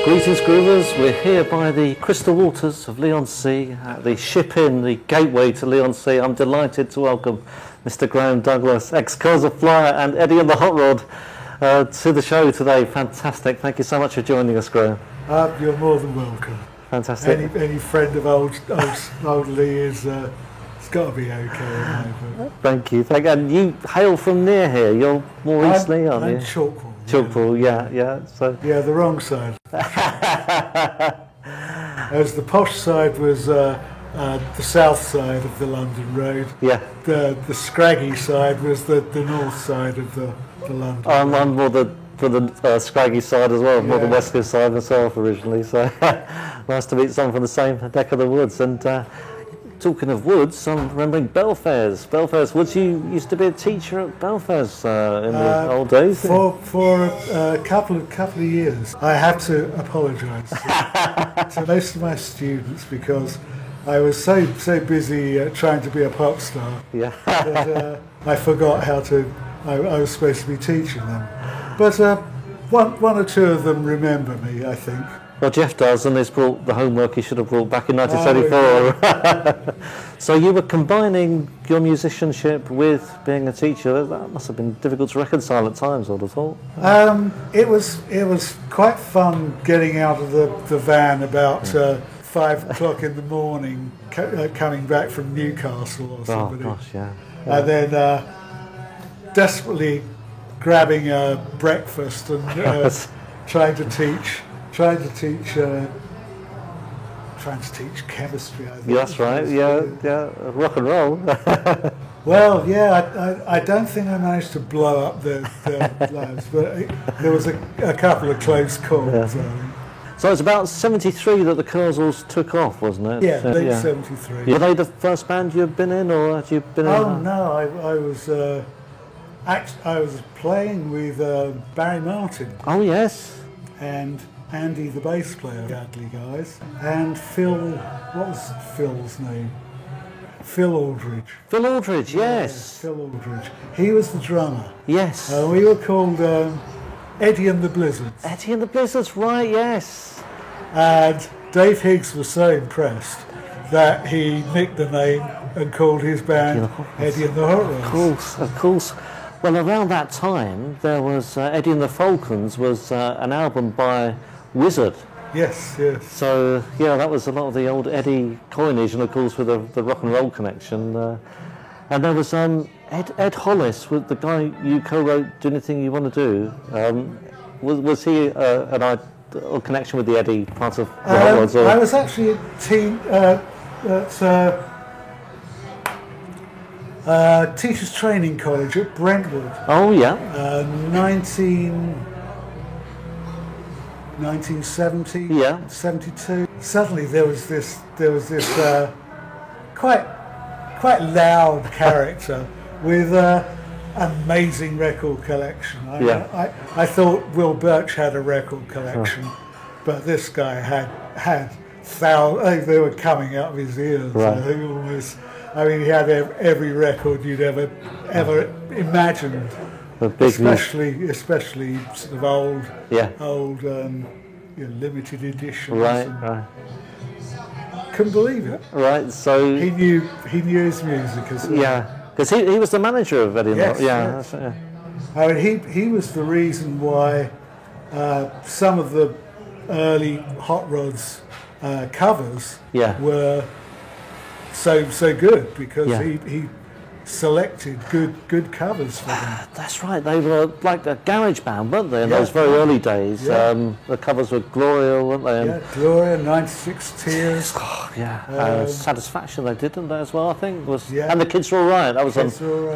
Greetings, groovers. We're here by the crystal waters of Leigh-on-Sea, the ship inn, the gateway to Leigh-on-Sea. I'm delighted to welcome Mr. Graeme Douglas, ex-Curls Flyer and Eddie and the Hot Rod, to the show today. Fantastic. Thank you so much for joining us, Graeme. You're more than welcome. Fantastic. Any friend of old Lee is it's got to be okay. Thank you. And you hail from near here. You're more recently, aren't you? Chalkpool. Chalkpool, yeah. So yeah, the wrong side. As the posh side was the south side of the London Road. Yeah. The scraggy side was the north side of the London Road. I'm more the scraggy side as well, more the West Coast side myself originally. So nice to meet someone from the same neck of the woods. And talking of woods, I'm remembering Belfairs. Belfairs Woods. You used to be a teacher at Belfairs in the old days. For a couple of years, I had to apologise to most of my students because I was so busy trying to be a pop star that I forgot how to. I was supposed to be teaching them, but one or two of them remember me, I think. Well, Jeff does, and he's brought the homework he should have brought back in 1974. So you were combining your musicianship with being a teacher. That must have been difficult to reconcile at times, I would have thought. It was quite fun getting out of the van about 5 o'clock in the morning, coming back from Newcastle or something. Oh gosh, yeah. And then desperately grabbing a breakfast and trying to teach chemistry, I think. That's right, yeah, rock and roll. Well, yeah, I don't think I managed to blow up the labs, but there was a couple of close calls. Yeah. So it's about 73 that the Curzels took off, wasn't it? Yeah, late 73. Were they the first band you've been in, or had you been in? Oh, no, I was playing with Barry Martin. Oh, yes. And Andy, the bass player, Dudley guys, and Phil. What was Phil's name? Phil Aldridge. Phil Aldridge, yes. Yeah, Phil Aldridge. He was the drummer. Yes. We were called Eddie and the Blizzards. Eddie and the Blizzards, right? Yes. And Dave Higgs was so impressed that he nicked the name and called his band Eddie and the Hot Rods. Of course. Well, around that time, there was Eddie and the Falcons was an album by Wizard. Yes. So, yeah, that was a lot of the old Eddie coinage, and of course with the rock and roll connection. And there was Ed Hollis, with the guy you co-wrote Do Anything You Want to Do. Was he a connection with the Eddie part of the Hot Rods? I was actually a team at Teachers Training College at Brentwood. Oh, yeah. 1970, yeah. 72. Suddenly there was this quite loud character with amazing record collection. I thought Will Birch had a record collection, but this guy had thousands. They were coming out of his ears. Right. He had every record you'd ever imagined. Especially sort of old limited editions. Right. Couldn't believe it. Right. So he knew his music as well. Yeah, because he was the manager of Eddie. Yes, yes. He was the reason why some of the early Hot Rods covers were so good, because he selected good covers for them. That's right, they were like a garage band, weren't they, in those very early days? The covers were Gloria, weren't they? Gloria, 96 Tears. Satisfaction they did, didn't they, as well, I think? And The Kids Are Alright, that was on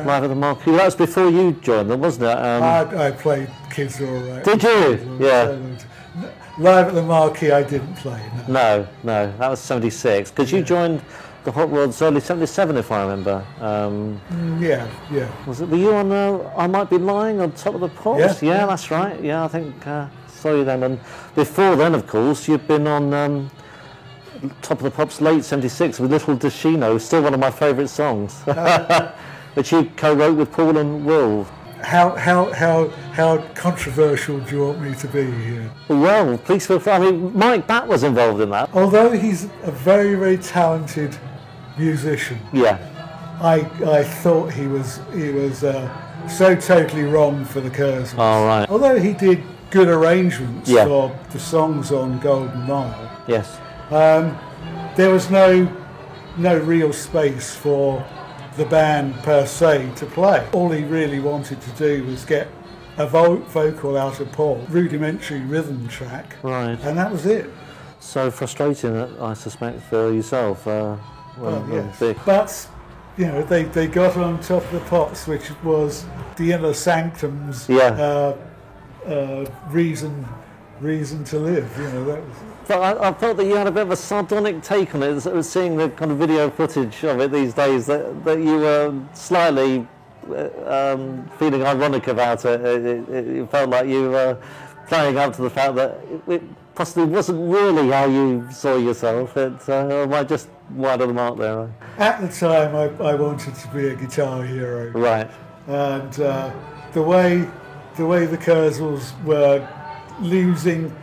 Live at the Marquee. That was before you joined them, wasn't it? I played Kids Are Alright. Did you? Yeah. Live at the Marquee I didn't play, no, that was 76, because you joined the Hot Rods early 77, if I remember. Was it? Were you on I Might Be Lying on Top of the Pops? Yeah, that's right. Yeah, I think saw you then. And before then, of course, you've been on Top of the Pops late 76 with Little Dashino, still one of my favourite songs, which you co-wrote with Paul and Will. how controversial do you want me to be here? Well, please feel free. I mean, Mike Batt was involved in that. Although he's a very, very talented musician, Yeah. I thought he was so totally wrong for the Curzons. Oh, right. Although he did good arrangements Yeah. for the songs on Golden Mile, Yes. there was no real space for the band per se to play. All he really wanted to do was get a vocal out of Paul, rudimentary rhythm track, Right. and that was it. So frustrating, I suspect, for yourself. Yes. But you know, they got on top of the pops, which was the inner sanctums. Yeah. Reason to live. You know, that was. But I felt that you had a bit of a sardonic take on it, seeing the kind of video footage of it these days, that you were slightly feeling ironic about it. It felt like you were playing up to the fact that it possibly wasn't really how you saw yourself. I might just widen the mark there. At the time, I wanted to be a guitar hero. Right. And the way the Curzons were losing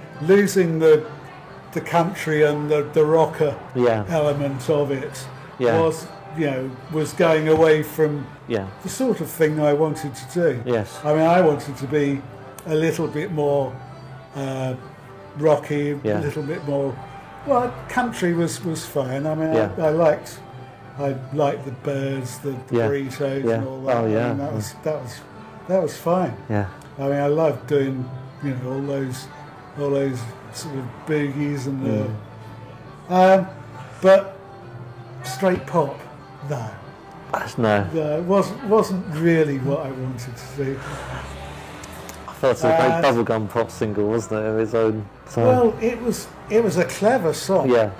the country and the rocker element of it was going away from the sort of thing I wanted to do. Yes. I mean, I wanted to be a little bit more rocky, a little bit more. Well, country was fine. I mean, I liked the Birds, the Burritos, and all that. Oh yeah. I mean, that was fine. Yeah. I mean, I loved doing all those sort of boogies and but straight pop, no. No. It wasn't really what I wanted to do. I thought it was a great bubblegum pop single, wasn't it, of its own time? Well, it was a clever song. Yeah.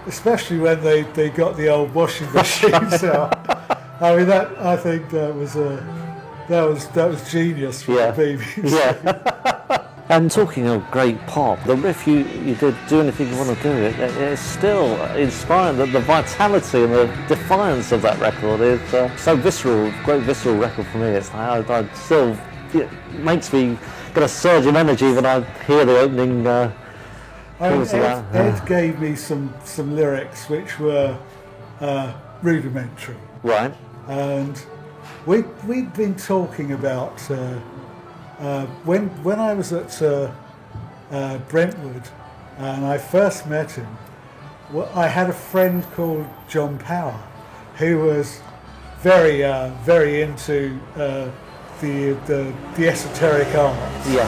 Especially when they got the old washing machines out. I mean, I think that was genius from the BBC. Yeah. And talking of great pop, the riff you did, Do Anything You Want to Do, it's still inspiring. The vitality and the defiance of that record is so visceral, great visceral record for me. It's like I still, it makes me get a surge in energy when I hear the opening Ed gave me some lyrics which were rudimentary. Right. And we'd been talking about when I was at Brentwood and I first met him. I had a friend called John Power who was very into the esoteric arts. Yeah.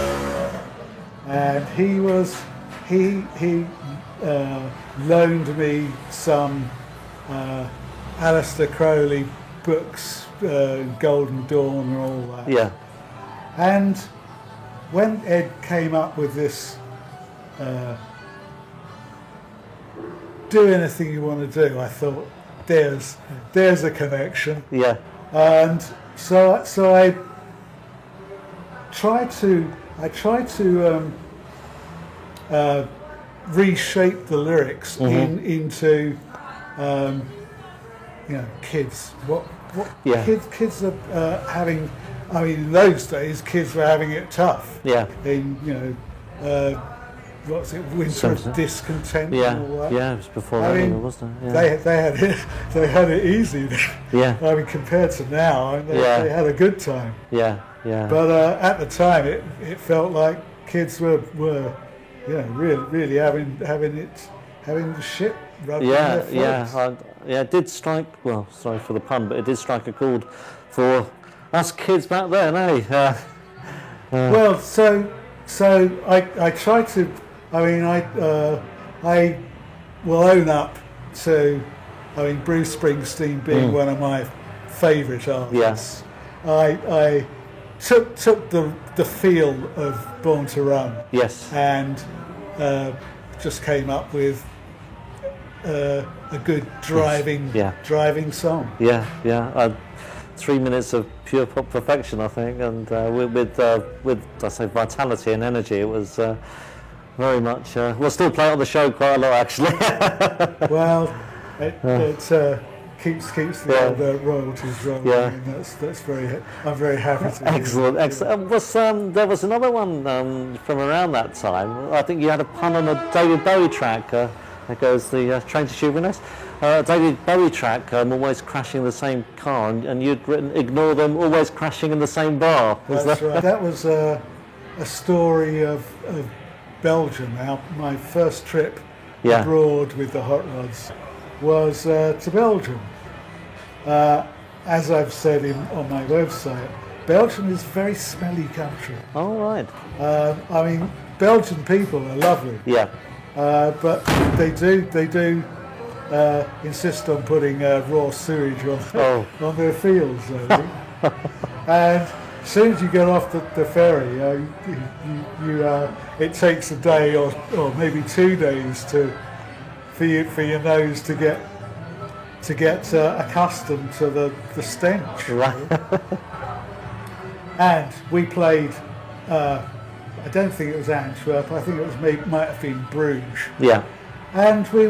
And he loaned me some Aleister Crowley books, Golden Dawn and all that. Yeah. And when Ed came up with this, Do Anything You Want to Do, I thought, there's a connection. Yeah. And so I tried to reshape the lyrics into kids. What kids are having. I mean, in those days, kids were having it tough. Yeah. In what's it, Winter of Discontent. Yeah. And all that. Yeah. It was before that, wasn't it? Yeah. They had it easy. Yeah. I mean, compared to now, they had a good time. Yeah. Yeah. But at the time, it felt like kids were really having the shit rubbed in their face. It did strike. Well, sorry for the pun, but it did strike a chord for us kids back then, eh? Well, so I tried to. I mean, I will own up to. I mean, Bruce Springsteen being one of my favourite artists. Yes. I took the feel of Born to Run. Yes. And just came up with a good driving song. Yeah. 3 minutes of pure pop perfection, I think, and with I say vitality and energy. It was very much. We'll still play it on the show quite a lot, actually. Well, keeps the old royalties rolling. Yeah. And that's very. I'm very happy to. Excellent, excellent. There was another one from around that time. I think you had a pun on a David Bowie track. There goes the Train to Shoeburyness. David Bowie track, always crashing in the same car, and you'd written, ignore them, always crashing in the same bar. That's right. That was a story of Belgium. My first trip abroad with the Hot Rods was to Belgium. As I've said on my website, Belgium is a very smelly country. Oh, right. I mean, Belgian people are lovely. Yeah. But they do insist on putting raw sewage on their fields. I think. And as soon as you get off the ferry, it takes a day or maybe 2 days for your nose to get accustomed to the stench. Right. And we played. I don't think it was Antwerp. I think it might have been Bruges. Yeah. And we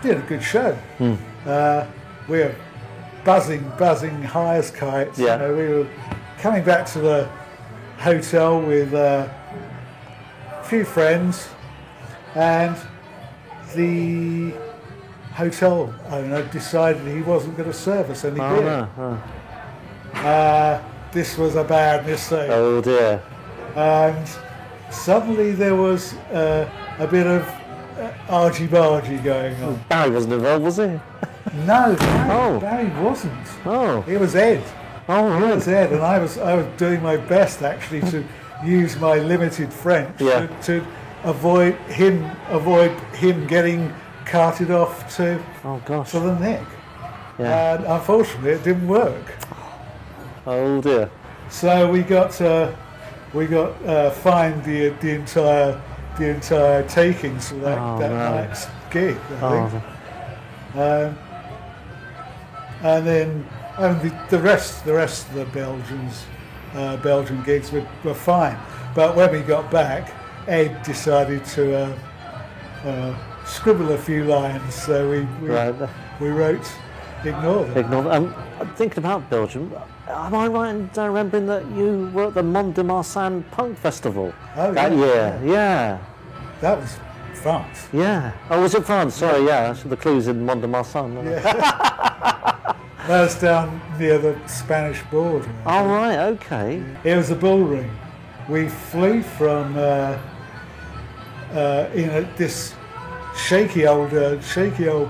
did a good show. We were buzzing high as kites. Yeah. You know, we were coming back to the hotel with a few friends, and the hotel owner decided he wasn't going to serve us any beer. No. This was a bad mistake. Oh dear. And suddenly there was a bit of argy-bargy going on. Barry wasn't involved, was he? No, Barry wasn't. Oh. It was Ed. Oh, right. It was Ed, and I was doing my best actually to use my limited French to avoid him getting carted off to the Nick. Yeah. And unfortunately, it didn't work. Oh dear. So we got fined the entire takings for that night's gig, I think. And then the rest of the Belgian gigs were fine. But when we got back, Ed decided to scribble a few lines, so we wrote "Ignore them." Ignore them. I'm thinking about Belgium. Am I right in remembering that you were at the Mont de Marsan Punk Festival that year? Yeah. That was France. Yeah. Oh, was it France? Sorry, yeah. The clues in Mont de Marsan. Yeah. That was down near the Spanish border. Oh, right, okay. It was a bull ring. We flew from this shaky old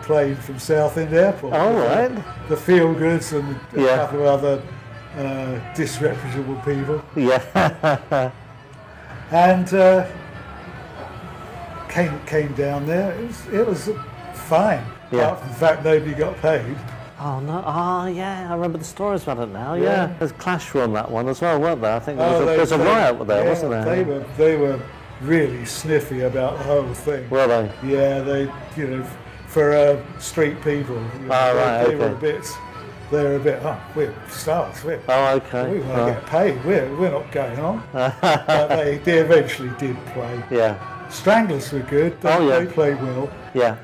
plane from Southend Airport. Oh, right. The Feel-Goods and a couple of other disreputable people. Yeah. And came down there. It was fine. Yeah. Apart from the fact nobody got paid. Oh no! Oh yeah, I remember the stories about it now. Yeah, there's Clash were on that one as well, weren't there? I think there was a riot there, wasn't there? They were really sniffy about the whole thing. Were they? Yeah, for street people. They were a bit. We're stars. We want to get paid. We're not going on. But they eventually did play. Yeah. Stranglers were good. They played well. Yeah.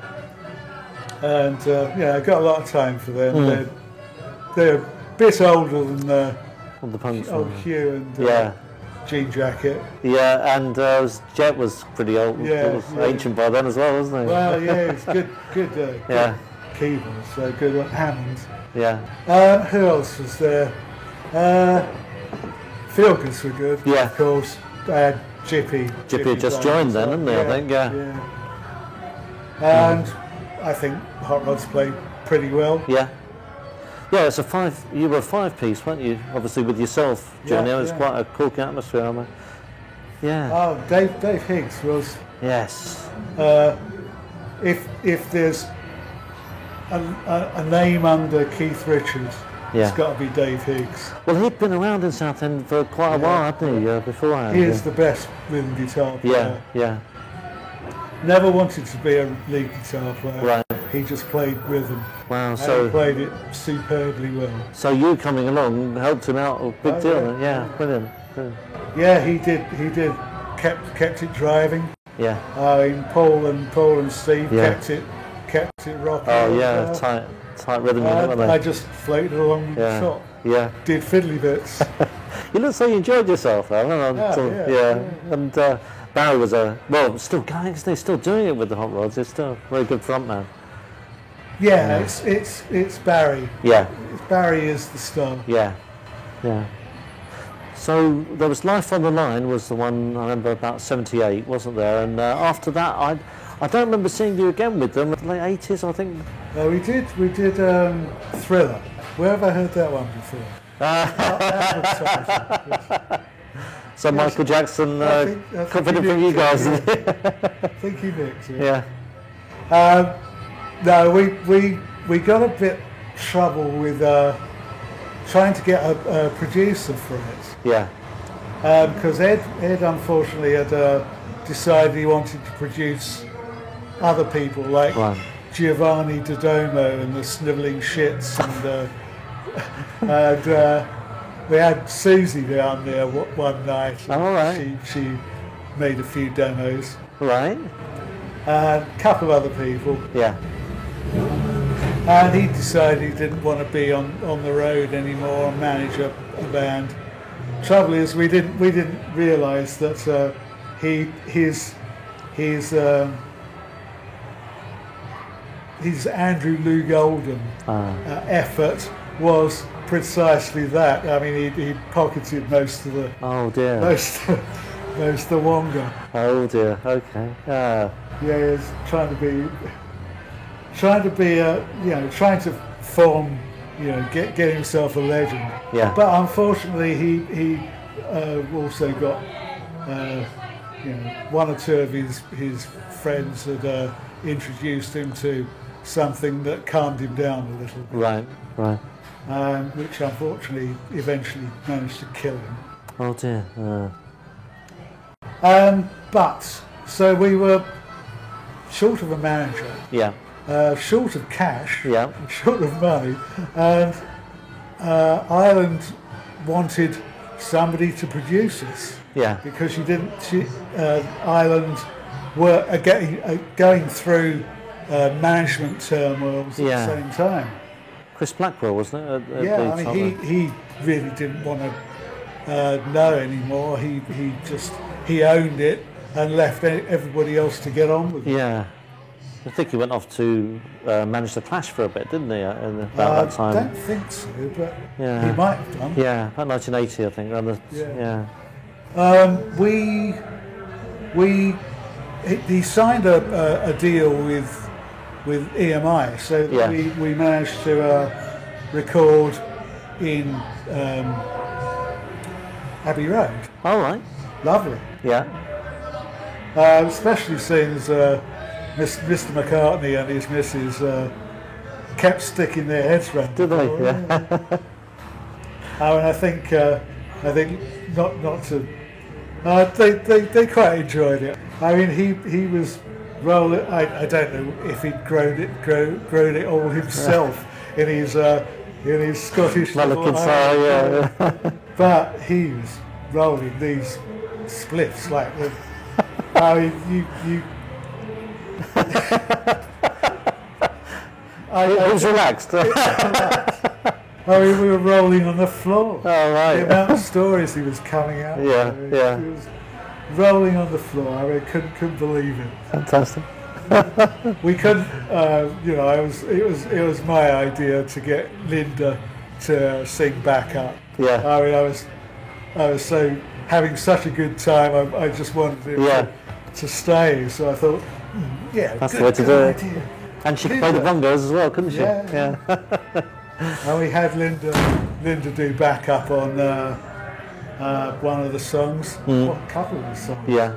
And I got a lot of time for them. They're a bit older than the punks, old Hugh and Jean Jacket. Yeah, and Jet was pretty old. Ancient by then as well, wasn't he? Well, yeah, it's good keyboards, so good on Hammonds. Yeah. Who else was there? Feel-Goods were good. Yeah. Of course. Jippy had just joined then, hadn't they? I think. Yeah. And I think Hot Rods played pretty well. Yeah. Yeah, it's you were a 5-piece, weren't you? Obviously with yourself, Johnny. It was quite a corky atmosphere, I mean. Yeah. Oh, Dave Higgs was. Yes. If there's a name under Keith Richards, it's got to be Dave Higgs. Well, he'd been around in Southend for quite a while, hadn't he? Beforehand. He is the best rhythm guitar player. Yeah. Never wanted to be a lead guitar player. Right. He just played rhythm. Wow. And he played it superbly well. So you coming along helped him out a big deal. Yeah. Brilliant. Yeah, he did. Kept it driving. Yeah. Paul and Steve kept it rocking. Oh yeah, tight rhythm, weren't they? I just floated along with the shot. Yeah. Did fiddly bits. You look so you enjoyed yourself, though. Yeah. And Barry was still going, isn't he? Still doing it with the Hot Rods. He's still a very good frontman. Yeah, it's Barry. Yeah. Barry is the star. Yeah. Yeah. So there was Life on the Line was the one I remember about 78, wasn't there? And after that, I don't remember seeing you again with them in the late 80s, I think. We did Thriller. Where have I heard that one before? So yes. Michael Jackson I confident from you guys. I think he mixed it. Yeah. No, we got a bit trouble with trying to get a producer for it. Yeah. Because Ed unfortunately had decided he wanted to produce other people like Giovanni Doddomo and the Snivelling Shits and we had Susie down there one night. Oh, right. She made a few demos. Right. And a couple of other people. Yeah. And he decided he didn't want to be on the road anymore and manage a band. Trouble is, we didn't realise that his Andrew Lou Golden effort was precisely that. I mean, he pocketed most of the most of the wonga. Oh dear. Okay. Yeah, he was trying to form, get himself a legend. Yeah. But unfortunately, he also got one or two of his friends had introduced him to something that calmed him down a little bit. Right. Which unfortunately eventually managed to kill him. Oh dear. But so we were short of a manager. Yeah. Short of cash. Yeah. Short of money, and Ireland wanted somebody to produce us. Yeah. Because Ireland were going through management turmoils at the same time. Chris Blackwell, wasn't it? I mean, he really didn't want to know anymore. He owned it and left everybody else to get on with it. Yeah. I think he went off to manage the Clash for a bit, didn't he? About that time. I don't think so, but he might have done. Yeah, about 1980, I think. He signed a deal with EMI, so we managed to record in Abbey Road. All right. Lovely. Yeah. Especially seeing as Mr. McCartney and his missus kept sticking their heads round. Did they? Yeah. I mean, I think not to. They quite enjoyed it. I mean, he was rolling. I don't know if he'd grown it all himself in his Scottish. Yeah. But he was rolling these spliffs like the. I mean, you. I was relaxed. I mean, we were rolling on the floor. Oh, right. The amount of stories he was coming out. Yeah. He was rolling on the floor. I mean, couldn't believe it. Fantastic. We couldn't. It was my idea to get Linda to sing back up. Yeah. I mean, I was so having such a good time. I just wanted him to stay. So I thought, that's the way to do it. And she could play the bongos as well, couldn't she? Yeah. And we had Linda do backup on one of the songs, a couple of the songs. Yeah.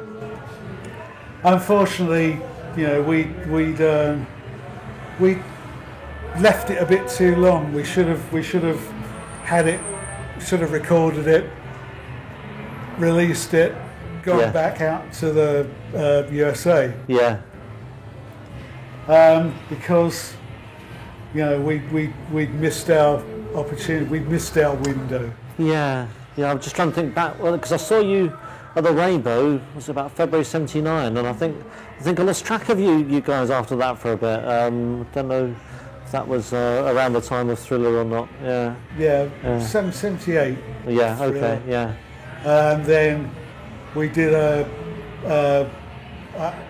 Unfortunately, we'd left it a bit too long. We should have had it, should have recorded it, released it, gone back out to the USA. Yeah. Because we'd missed our opportunity, we'd missed our window. Yeah. I'm just trying to think back, because I saw you at the Rainbow. It was about February '79, and I think I lost track of you guys after that for a bit. Don't know. I that was around the time of Thriller or not. Yeah. Yeah, 78. Yeah. Okay. Yeah. And then we did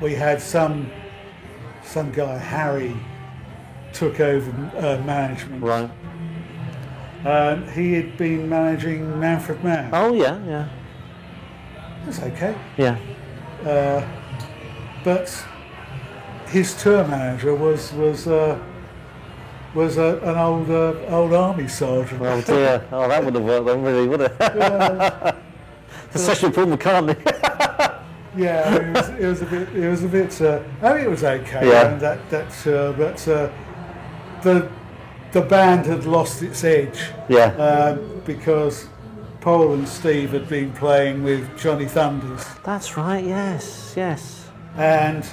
we had some guy, Harry, took over management. Right. He had been managing Manfred Mann. Oh yeah. Yeah. It was okay. Yeah. But his tour manager was an old army sergeant. Oh dear. Oh, that would have worked then, really, would it? Especially Paul McCartney. Yeah, it was a bit. I mean, it was okay. Yeah. And but the band had lost its edge. Yeah. Because Paul and Steve had been playing with Johnny Thunders. That's right. Yes. Yes. And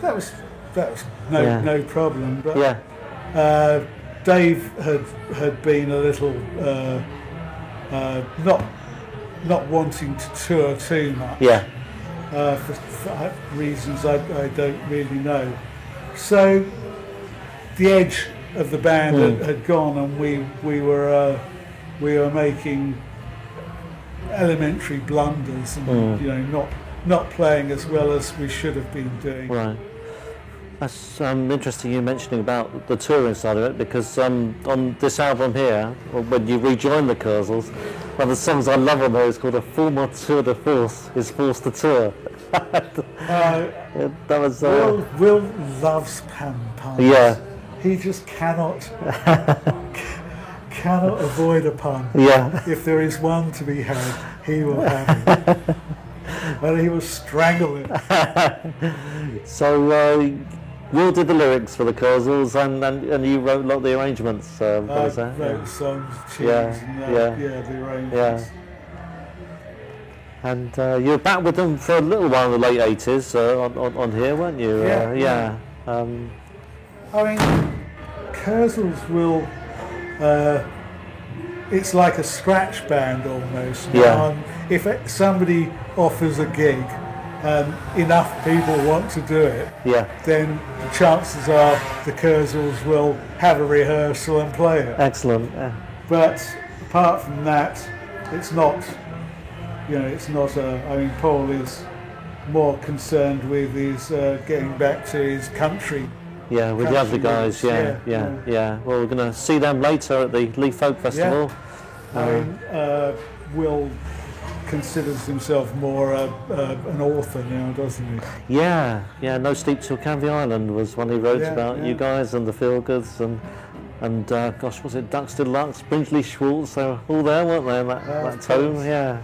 that was no problem. But Yeah. Dave had been a little not wanting to tour too much. Yeah. For reasons I don't really know. So the edge of the band had gone, and we were making elementary blunders, and not playing as well as we should have been doing. Right. That's interesting you mentioning about the touring side of it, because on this album here, when you rejoin the Curzels, one of the songs I love on there is called "A Former Tour de Force is Forced to Tour." That was Will loves puns. Yeah. He just cannot avoid a pun. Yeah. If there is one to be had, he will have it. And he will strangle it. So Will did the lyrics for the Curzels, and you wrote a lot of the arrangements. I wrote songs, tunes, and the arrangements. Yeah. And you were back with them for a little while in the late 80s on here, weren't you? Yeah. I mean, Curzels will. It's like a scratch band almost. Yeah. If somebody offers a gig, enough people want to do it, then the chances are the Curzels will have a rehearsal and play it. Excellent. Yeah. But apart from that, it's not. It's not I mean, Paul is more concerned with his getting back to his country. Yeah, with the other guys. Yeah. Well, we're going to see them later at the Leaf Folk Festival. Yeah. I mean, Will considers himself more an author now, doesn't he? Yeah. No Steep Till Canvey Island was one he wrote about you guys and the Feelgoods and gosh, was it Ducks Deluxe, Brinkley Schwartz? They were all there, weren't they, in that tome? Yeah.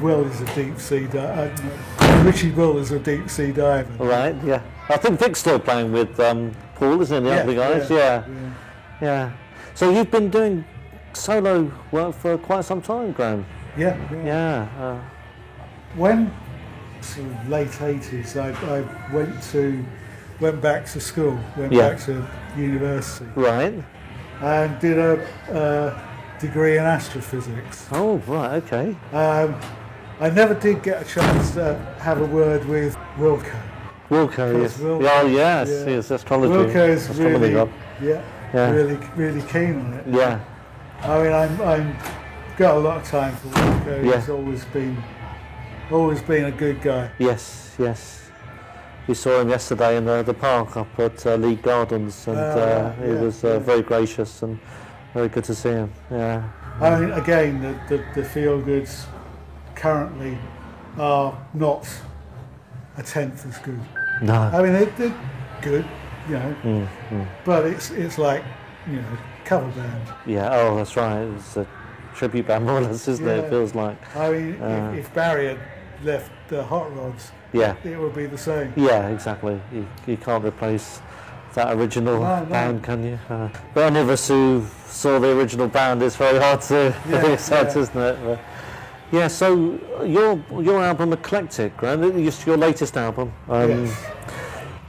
Will is a deep sea diver. Richie Will is a deep sea diver. Right. Yeah. I think Vic's still playing with Paul, isn't he? The other guys. Yeah. So you've been doing solo work for quite some time, Graeme. Yeah. When sort of late 80s, I went back to school, back to university. Right. And did a degree in astrophysics. Oh, right, okay. I never did get a chance to have a word with Wilco. Wilco, yes. Yes, astrology. Wilco is really, really keen on it. Yeah. I mean, I'm got a lot of time for Wilco. Yeah. He's always been a good guy. Yes. We saw him yesterday in the park up at Lee Gardens, and he was very gracious and very good to see him. Yeah. I mean, again, the Feelgoods currently are not a tenth as good. No. I mean, they're good, but it's like, cover band. Yeah. Oh, that's right. It's a tribute band, more or less, isn't it? It feels like. I mean, if Barry had left the Hot Rods, it would be the same. Yeah, exactly. You can't replace that original band, can you? But any of us who saw the original band, it's very hard to accept, isn't it? But, yeah. So your album, Eclectic, Graeme, it's your latest album. Yes.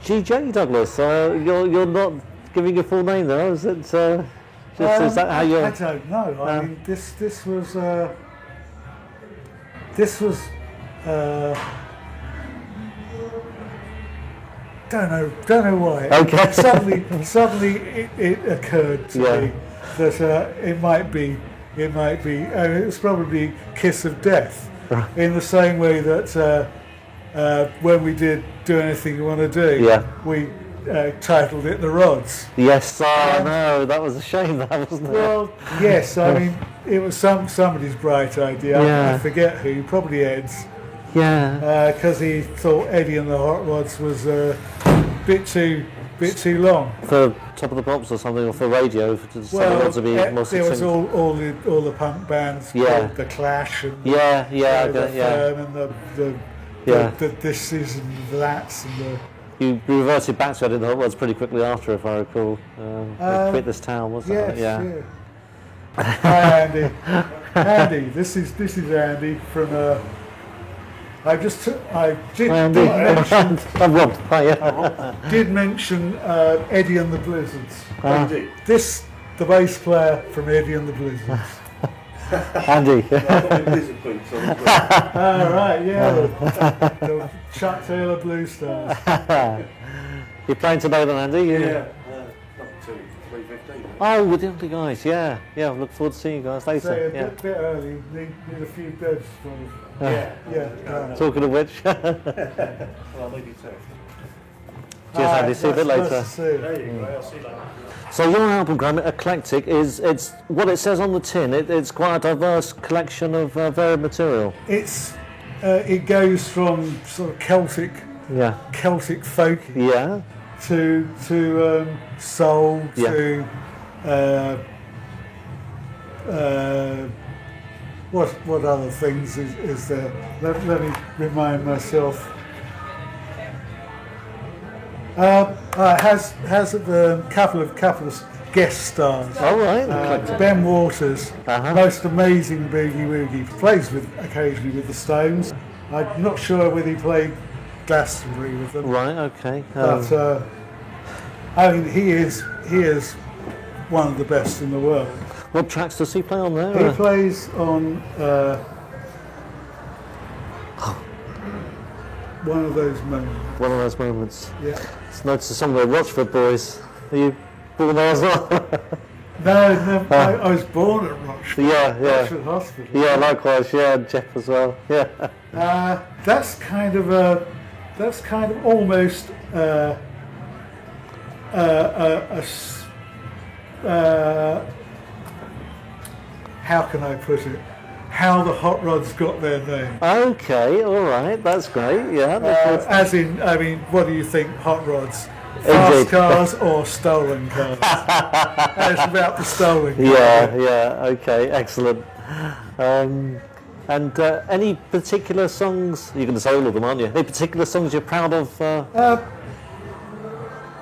G.J. Douglas. You're not giving your full name there, is it? Is that how you're? I don't know. I mean, this was. Don't know why. Okay. Suddenly it occurred to me that it might be. It was probably Kiss of Death, in the same way that when we did Do Anything You Want to Do, we titled it The Rods. Yes, no, that was a shame, that wasn't it? Well, yes, I mean it was somebody's bright idea. I forget who, probably Ed's. Yeah. Because he thought Eddie and the Hot Rods was a bit too long. For Top of the Pops or something, or for radio, to be more there was all the punk bands, the Clash and the Firm and the This Is and the That's and the. You reverted back to Eddie and the Hot Rods pretty quickly after, if I recall. Quit This Town, wasn't it? Yeah. Hi Andy. Andy, this is Andy from. I did mention Eddie and the Blizzards. The bass player from Eddie and the Blizzards. Andy. The Chuck Taylor Blue Stars. You're playing today then, Andy? Yeah. Up to 3:15. Oh, with the other guys, yeah. I look forward to seeing you guys later. So a bit early, need a few beds for me. Talking of which. Well, I'll leave you to it. Cheers, Andy. See you a bit later. There you go. I'll see you later. So your album, Graeme, Eclectic, it's what it says on the tin. It's quite a diverse collection of varied material. It goes from sort of Celtic folky, to soul, to what other things is there? Let me remind myself. It has a couple of guest stars. All right. Ben Waters, most amazing boogie woogie, plays occasionally with the Stones. I'm not sure whether he played Glastonbury with them. Right. Okay. But I mean, he is one of the best in the world. What tracks does he play on there? He plays on One of Those Moments. One of Those Moments. Yeah. It's noticed a song by Rochford Boys. Are you born there as well? No, I was born at Rochford. Rochford Hospital. Yeah, likewise. Yeah, and Jeff as well. Yeah. That's kind of almost how can I put it? How the Hot Rods got their name. Okay, all right, that's great. Yeah. As in, I mean, what do you think, Hot Rods? Fast cars or stolen cars? It's about the stolen cars. Yeah. Okay, excellent. And any particular songs? You're going to say all of them, aren't you? Any particular songs you're proud of?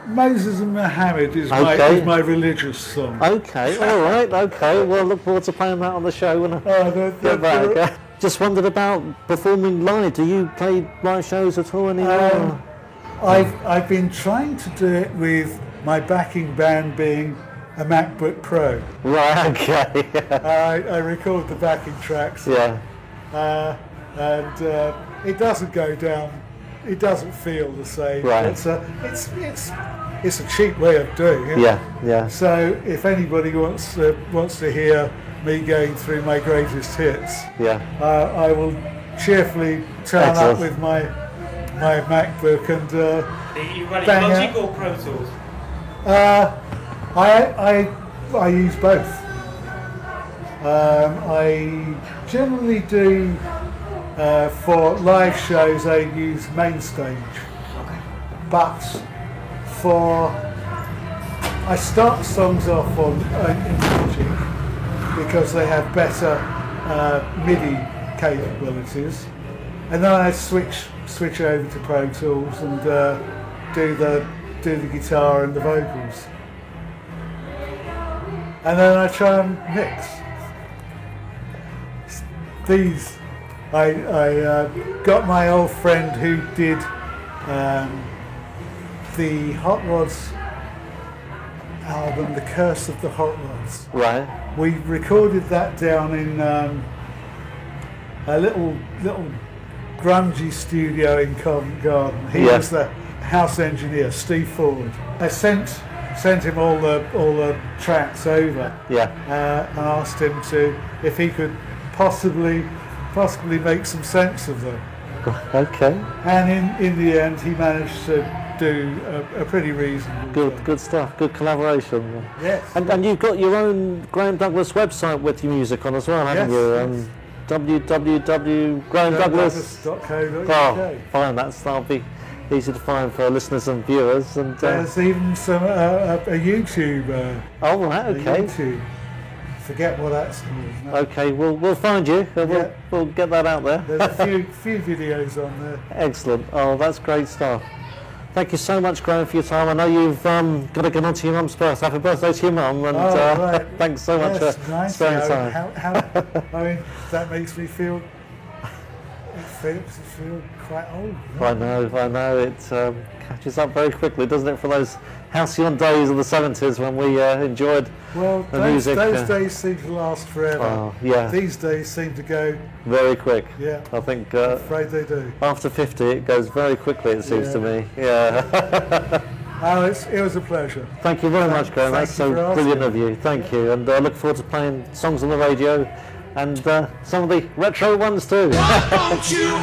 Moses and Muhammad is my religious song. Okay, all right, okay. Well, look forward to playing that on the show when I get back. Okay. Just wondered about performing live. Do you play live shows at all anymore? I've been trying to do it with my backing band being a MacBook Pro. Right, okay. I record the backing tracks. Yeah. And it doesn't go down. It doesn't feel the same. Right. It's a cheap way of doing it. Yeah. So if anybody wants to hear me going through my greatest hits, I will cheerfully turn up with my MacBook and Are you running Logic or Pro Tools? I use both. I generally do. For live shows, I use Mainstage, but I start songs off on in Logic because they have better MIDI capabilities, and then I switch over to Pro Tools and do the guitar and the vocals, and then I try and mix these. I got my old friend who did the Hot Rods album, The Curse of the Hot Rods. Right. We recorded that down in a little grungy studio in Covent Garden. He house engineer, Steve Ford. I sent him all the tracks over. Yeah. And asked him if he could possibly make some sense of them. Okay. And in the end, he managed to do a pretty reasonable job. Good stuff. Good collaboration. Yes. And you've got your own Graeme Douglas website with your music on as well, haven't you? www.graemedouglas.co.uk. Oh, fine. That'll be easy to find for listeners and viewers. And there's even some a YouTube. Oh, right. Okay. YouTube. Forget what that's called. No. Okay, we'll find you. We'll get that out there. There's a few videos on there. Excellent. Oh, that's great stuff. Thank you so much, Graeme, for your time. I know you've got to get on to your mum's birthday. Happy birthday to your mum, and right. Thanks so much for spending time. I mean, that makes me feel. It makes me feel quite old. I know. It catches up very quickly, doesn't it? For those halcyon days of the 70s when we enjoyed the music. Those days seem to last forever. Oh, yeah. These days seem to go very quick. Yeah. I think. I'm afraid they do. After 50, it goes very quickly. It seems to me. Yeah. Oh, it was a pleasure. Thank you very much, Graeme. That's so brilliant of you. Thank you, and I look forward to playing songs on the radio and some of the retro ones too. Why don't you